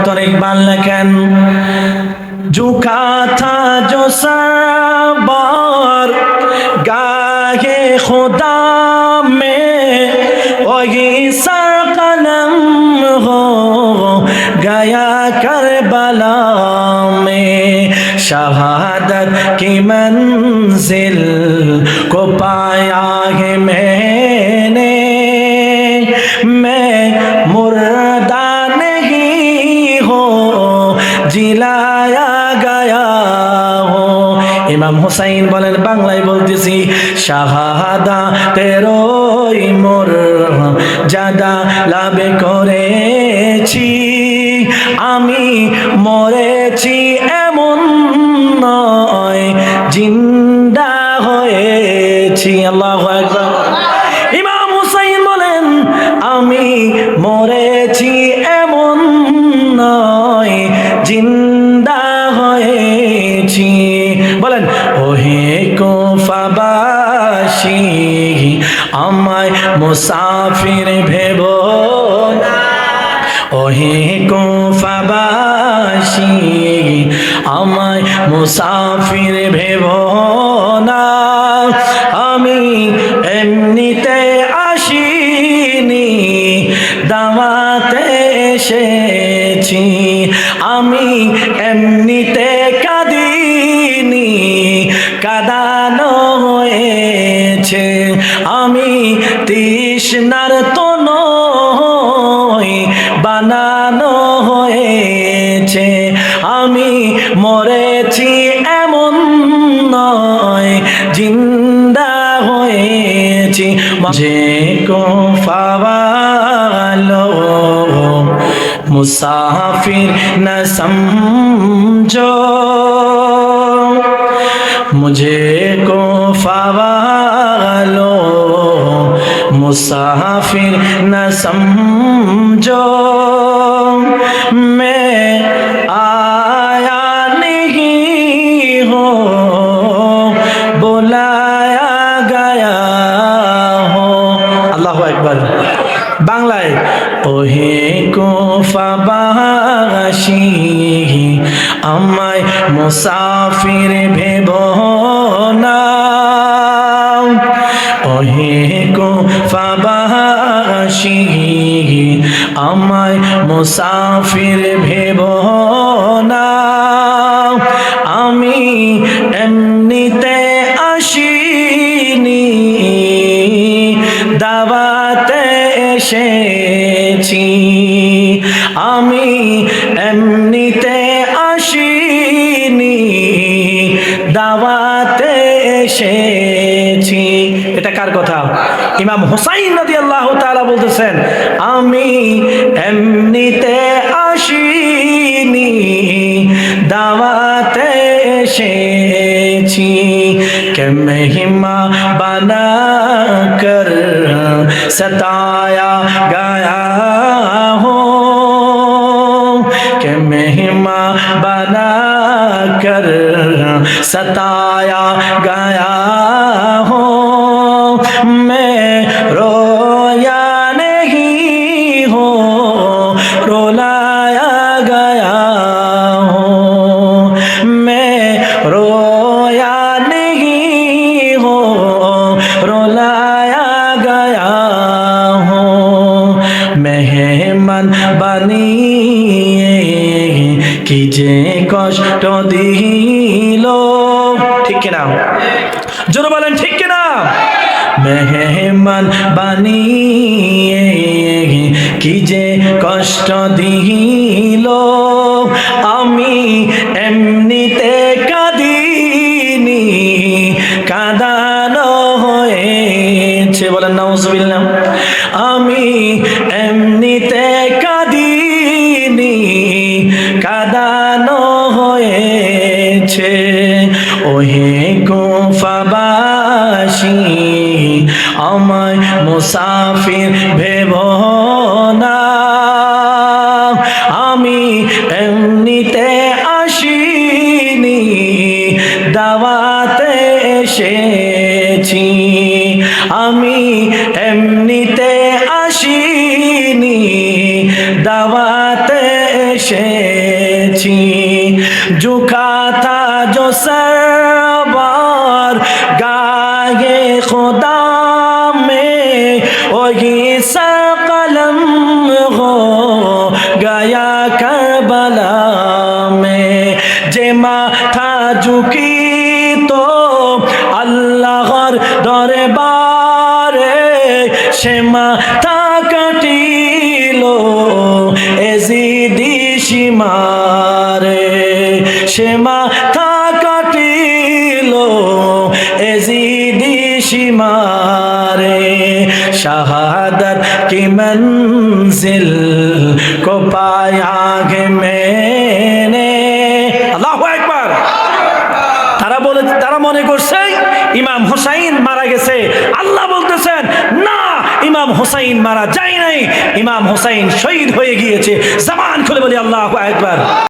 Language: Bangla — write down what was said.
डॉक्टर इकबाल लिखेन झुका था जो सवार गाहे खुदा में वही सर कलम हो गया करबला में शहादत की मंजिल को पाया है मैंने मैं मुर्दा नहीं हो जिलाया गया हो इमाम हुसैन बोलेन बांगलाয় বলতেছি শাহাদা তেরোই মোর জাদা লাভ করেছি আমি মরেছি এমন নয় জিন্দা হয়েছি আল্লাহু আকবার ইমাম হুসাইন বলেন আমি মরেছি এমন নয় জিন্দা হয়েছি বলেন ওহে কুফাবাসী আমায় মুসাফির ভেবো না ওহে কুফাবাসী আমায় মুসাফির ভেবো না আমি এমনিতে আসিনি দাওয়াতে এসেছি আমি এমনিতে কাঁদিনি কাঁদানো হয়েছে আমি তৃষ্ণার তো নই বানানো হয়েছে আমি মরেছি এমন নয় জিন্দা হয়েছি যে কুফাওয়ালো मुसाफिर न समझो मुझे कुफावालो मुसाफिर न समझो मैं आया नहीं हो बुलाया गया हो अल्लाहु अकबर बांग्लाয় ওহে কুফাবাসী আমায় মুসাফির ভেবো না ওহে কুফাবাসী আমায় মুসাফির ভেবো না আমি এমনিতে আসিনি দাওয়াতে এসেছি আমি এমনিতে আসিনি দাওয়াতে এসেছি এটা কার কথা ইমাম হুসাইন রাদিয়াল্লাহু তাআলা বলতেছেন আমি এমনিতে আসিনি দাওয়াতে এসেছি কে মহিমা বানা कर सताया गया हो कि महिमा बना कर सताया गया हो मैं रोया नहीं हो रुलाया गया हो मैं रोया नहीं हो रुलाया गया हो मेहमान বানিয়ে কি যে কষ্ট দিলো ঠিক কিনা জোরে বলেন ঠিক কিনা মেহমান বানিয়ে কি যে কষ্ট দিলো আমি এমনিতে কাঁদিনি কাঁদানো হয়েছে বলেন নাউজুবিল্লাহ আমি এমনিতে কাঁদিনি কাঁদানো হয়েছে ওহে কুফাবাসী আমায় মুসাফির ভেবো না আমি এমনিতে আসিনি দাওয়াতে এসেছি আমি এমনিতে আসিনি দাওয়াতে এসেছি ঝুঁকা থা जो सरवार गाये खुदा में वही सर कलम हो गया करबला में जे माथा झुकी तो अल्लाहर दरबारे সে মাথা কাটিল এজিদি সীমারে সে মাথা কাটিল এজিদি সীমারে শাহাদত কি মঞ্জিল কো পায়া গে मैंने আল্লাহু আকবার। তারা মনে করছে ইমাম হুসাইন মারা গেছে। আল্লাহ বলতেছেন না, ইমাম হুসাইন মারা যায় নাই, ইমাম হুসাইন শহীদ হয়ে গিয়েছে। জবান খুলে বলি আল্লাহু আকবার।